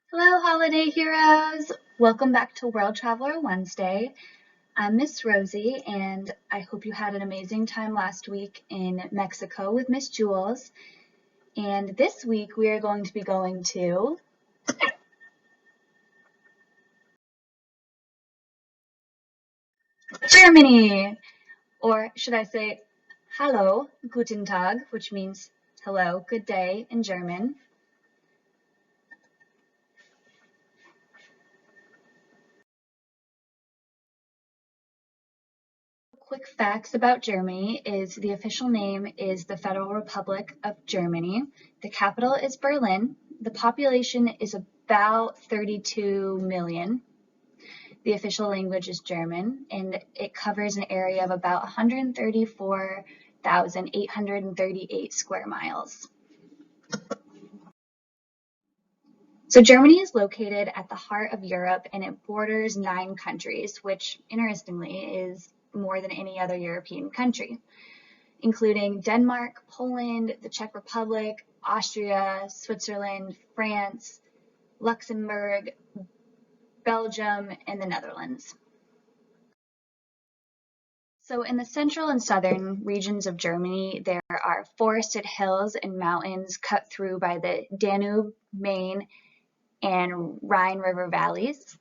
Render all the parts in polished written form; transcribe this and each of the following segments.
Hello, holiday heroes! Welcome back to World Traveler Wednesday. I'm Miss Rosie, and I hope you had an amazing time last week in Mexico with Miss Jules. And this week we are going to be going to Germany! Or should I say, Hallo, Guten Tag, which means hello, good day in German. Quick facts about Germany is the official name is the Federal Republic of Germany. The capital is Berlin. The population is about 32 million. The official language is German, and it covers an area of about 134,838 square miles. So Germany is located at the heart of Europe, and it borders 9 countries, which interestingly is more than any other European country, including Denmark, Poland, the Czech Republic, Austria, Switzerland, France, Luxembourg, Belgium, and the Netherlands. So in the central and southern regions of Germany, there are forested hills and mountains cut through by the Danube, Main, and Rhine River valleys.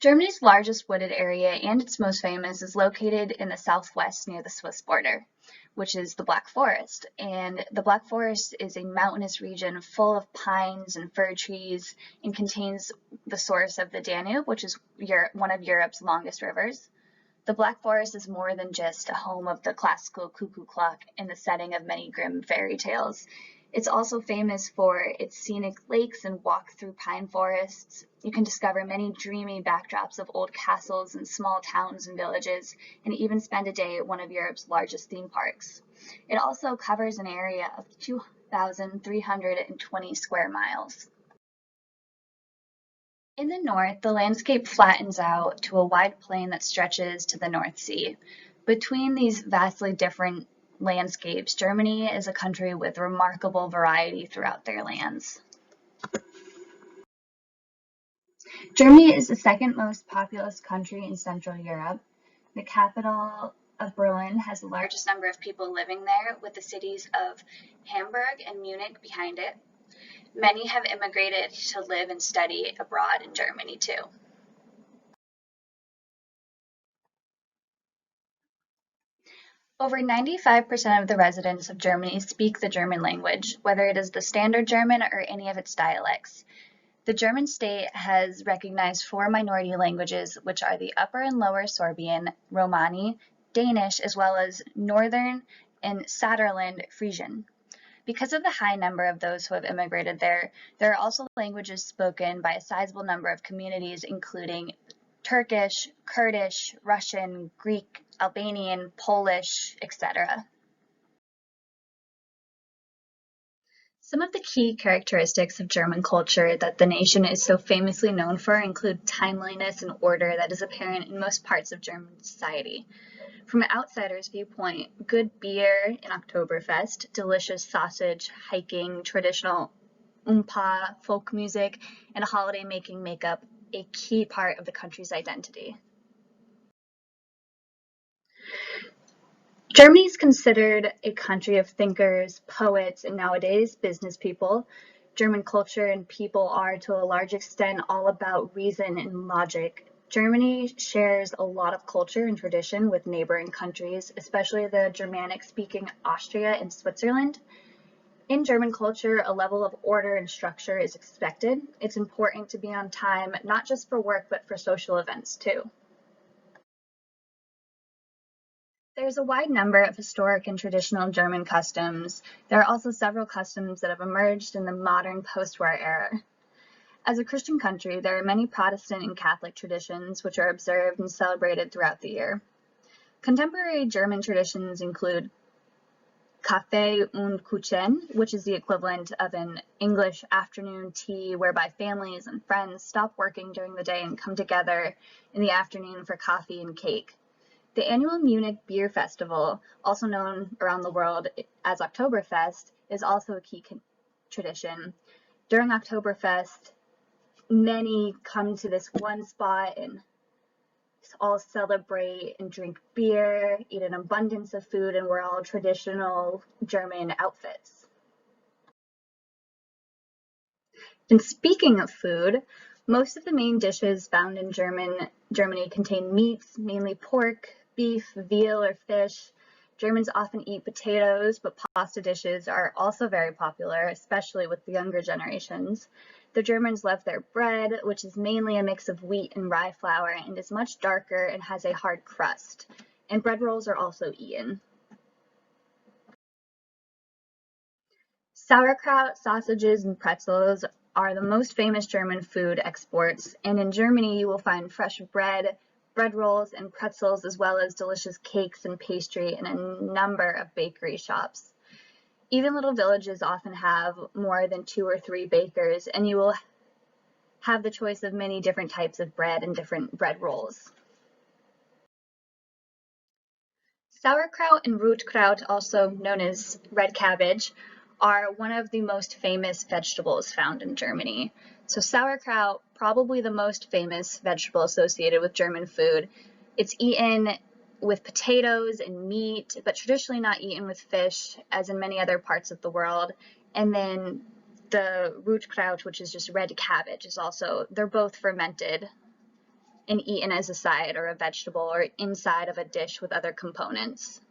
Germany's largest wooded area and its most famous is located in the southwest near the Swiss border, which is the Black Forest. And the Black Forest is a mountainous region full of pines and fir trees and contains the source of the Danube, which is one of Europe's longest rivers. The Black Forest is more than just a home of the classical cuckoo clock in the setting of many grim fairy tales. It's also famous for its scenic lakes and walk through pine forests. You can discover many dreamy backdrops of old castles and small towns and villages, and even spend a day at one of Europe's largest theme parks. It also covers an area of 2,320 square miles. In the north, the landscape flattens out to a wide plain that stretches to the North Sea. Between these vastly different landscapes, Germany is a country with remarkable variety throughout their lands. Germany is the second most populous country in Central Europe. The capital of Berlin has the largest number of people living there, with the cities of Hamburg and Munich behind it. Many have immigrated to live and study abroad in Germany too. Over 95% of the residents of Germany speak the German language, whether it is the Standard German or any of its dialects. The German state has recognized 4 minority languages, which are the Upper and Lower Sorbian, Romani, Danish, as well as Northern and Saterland Frisian. Because of the high number of those who have immigrated there are also languages spoken by a sizable number of communities, including Turkish, Kurdish, Russian, Greek, Albanian, Polish, etc. Some of the key characteristics of German culture that the nation is so famously known for include timeliness and order that is apparent in most parts of German society. From an outsider's viewpoint, good beer in Oktoberfest, delicious sausage, hiking, traditional Oompa, folk music, and holiday making make up a key part of the country's identity. Germany is considered a country of thinkers, poets, and nowadays business people. German culture and people are, to a large extent, all about reason and logic. Germany shares a lot of culture and tradition with neighboring countries, especially the Germanic-speaking Austria and Switzerland. In German culture, a level of order and structure is expected. It's important to be on time, not just for work, but for social events too. There's a wide number of historic and traditional German customs. There are also several customs that have emerged in the modern post-war era. As a Christian country, there are many Protestant and Catholic traditions which are observed and celebrated throughout the year. Contemporary German traditions include Kaffee und Kuchen, which is the equivalent of an English afternoon tea whereby families and friends stop working during the day and come together in the afternoon for coffee and cake. The annual Munich Beer Festival, also known around the world as Oktoberfest, is also a key tradition. During Oktoberfest, many come to this one spot and all celebrate and drink beer, eat an abundance of food, and wear all traditional German outfits. And speaking of food, most of the main dishes found in Germany contain meats, mainly pork, beef, veal, or fish. Germans often eat potatoes, but pasta dishes are also very popular, especially with the younger generations. The Germans love their bread, which is mainly a mix of wheat and rye flour and is much darker and has a hard crust. And bread rolls are also eaten. Sauerkraut, sausages, and pretzels are the most famous German food exports, and in Germany you will find fresh bread, bread rolls, and pretzels, as well as delicious cakes and pastry in a number of bakery shops. Even little villages often have more than 2 or 3 bakers, and you will have the choice of many different types of bread and different bread rolls. Sauerkraut and Rotkraut, also known as red cabbage, are one of the most famous vegetables found in Germany. So sauerkraut, probably the most famous vegetable associated with German food. It's eaten with potatoes and meat, but traditionally not eaten with fish, as in many other parts of the world. And then the Rotkraut, which is just red cabbage, is also, they're both fermented and eaten as a side or a vegetable or inside of a dish with other components.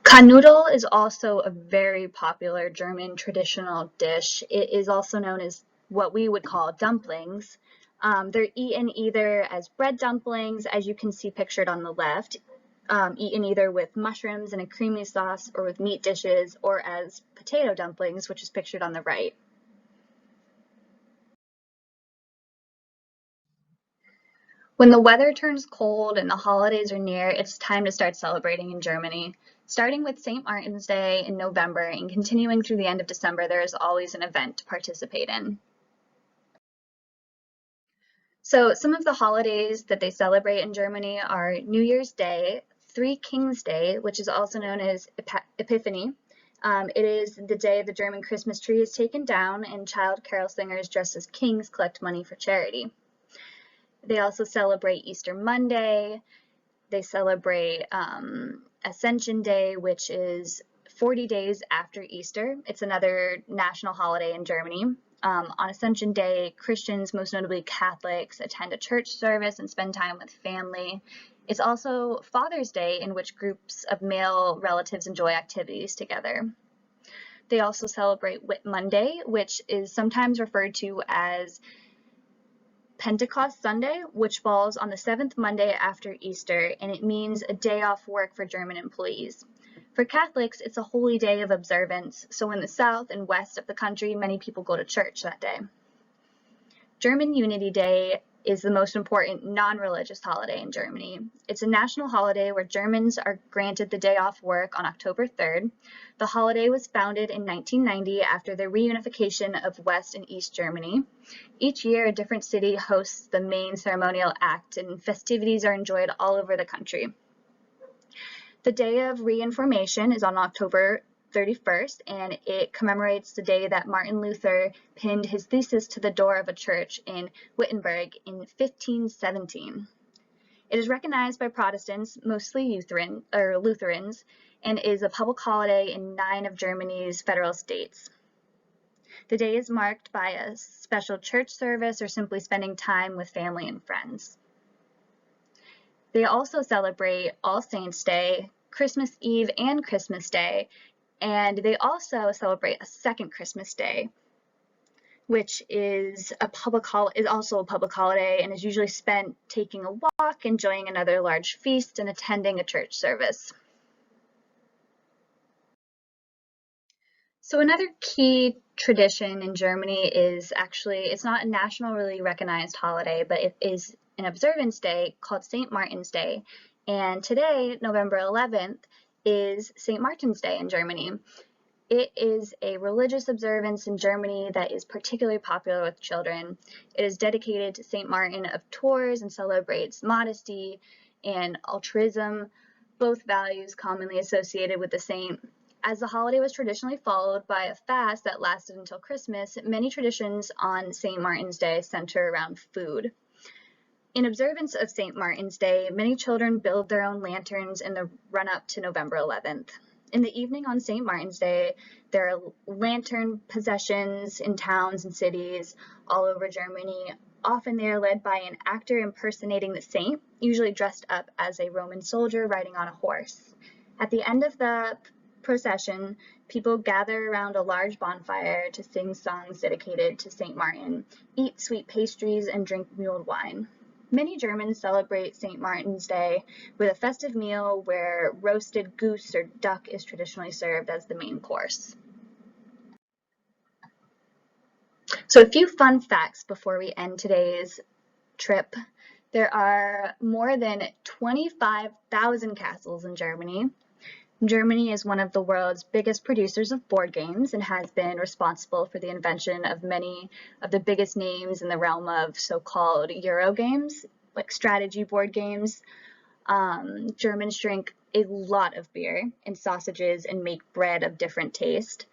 Kanoodle is also a very popular German traditional dish. It is also known as what we would call dumplings. They're eaten either as bread dumplings, as you can see pictured on the left, eaten either with mushrooms and a creamy sauce or with meat dishes, or as potato dumplings, which is pictured on the right. When the weather turns cold and the holidays are near, it's time to start celebrating in Germany. Starting with St. Martin's Day in November and continuing through the end of December, there is always an event to participate in. So some of the holidays that they celebrate in Germany are New Year's Day, Three Kings Day, which is also known as Epiphany. It is the day the German Christmas tree is taken down and child carol singers dressed as kings collect money for charity. They also celebrate Easter Monday. They celebrate Ascension Day, which is 40 days after Easter. It's another national holiday in Germany. On Ascension Day, Christians, most notably Catholics, attend a church service and spend time with family. It's also Father's Day, in which groups of male relatives enjoy activities together. They also celebrate Whit Monday, which is sometimes referred to as Pentecost Sunday, which falls on the 7th Monday after Easter, and it means a day off work for German employees. For Catholics, it's a holy day of observance, so in the south and west of the country, many people go to church that day. German Unity Day is the most important non-religious holiday in Germany. It's a national holiday where Germans are granted the day off work on October 3rd. The holiday was founded in 1990 after the reunification of West and East Germany. Each year, a different city hosts the main ceremonial act, and festivities are enjoyed all over the country. The Day of Reformation is on October 31st, and it commemorates the day that Martin Luther pinned his thesis to the door of a church in Wittenberg in 1517. It is recognized by Protestants, mostly Lutherans, and is a public holiday in 9 of Germany's federal states. The day is marked by a special church service or simply spending time with family and friends. They also celebrate All Saints' Day, Christmas Eve, and Christmas Day, and they also celebrate a second Christmas Day, which is also a public holiday and is usually spent taking a walk, enjoying another large feast, and attending a church service. So another key tradition in Germany is it's not a nationally recognized holiday, but it is an observance day called St. Martin's Day. And today, November 11th, is St. Martin's Day in Germany. It is a religious observance in Germany that is particularly popular with children. It is dedicated to St. Martin of Tours and celebrates modesty and altruism. both values commonly associated with the saint. As the holiday was traditionally followed by a fast that lasted until Christmas, many traditions on St. Martin's Day center around food. In observance of St. Martin's Day, many children build their own lanterns in the run-up to November 11th. In the evening on St. Martin's Day, there are lantern processions in towns and cities all over Germany. Often they are led by an actor impersonating the saint, usually dressed up as a Roman soldier riding on a horse. At the end of the procession, people gather around a large bonfire to sing songs dedicated to St. Martin, eat sweet pastries, and drink mulled wine. Many Germans celebrate St. Martin's Day with a festive meal where roasted goose or duck is traditionally served as the main course. So a few fun facts before we end today's trip. There are more than 25,000 castles in Germany. Germany is one of the world's biggest producers of board games and has been responsible for the invention of many of the biggest names in the realm of so-called Euro games, like strategy board games. Germans drink a lot of beer and sausages and make bread of different taste.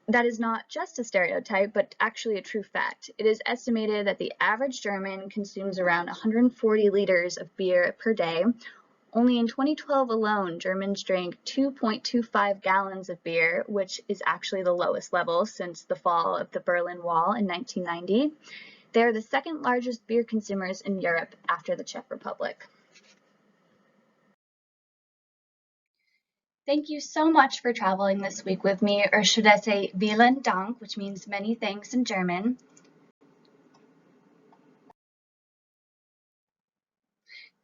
That is not just a stereotype, but actually a true fact. It is estimated that the average German consumes around 140 liters of beer per day. Only in 2012 alone, Germans drank 2.25 gallons of beer, which is actually the lowest level since the fall of the Berlin Wall in 1990. They are the second largest beer consumers in Europe after the Czech Republic. Thank you so much for traveling this week with me, or should I say vielen Dank, which means many thanks in German.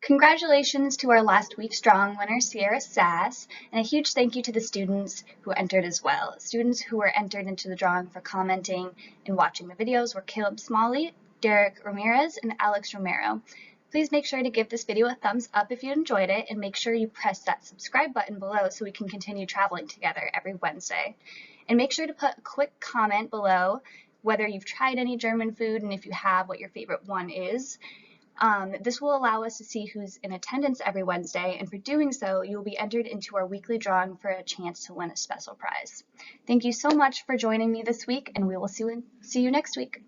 Congratulations to our last week's drawing winner, Sierra Sass, and a huge thank you to the students who entered as well. Students who were entered into the drawing for commenting and watching the videos were Caleb Smalley, Derek Ramirez, and Alex Romero. Please make sure to give this video a thumbs up if you enjoyed it, and make sure you press that subscribe button below so we can continue traveling together every Wednesday. And make sure to put a quick comment below whether you've tried any German food and if you have, what your favorite one is. This will allow us to see who's in attendance every Wednesday, and for doing so, you will be entered into our weekly drawing for a chance to win a special prize. Thank you so much for joining me this week, and we will see you next week.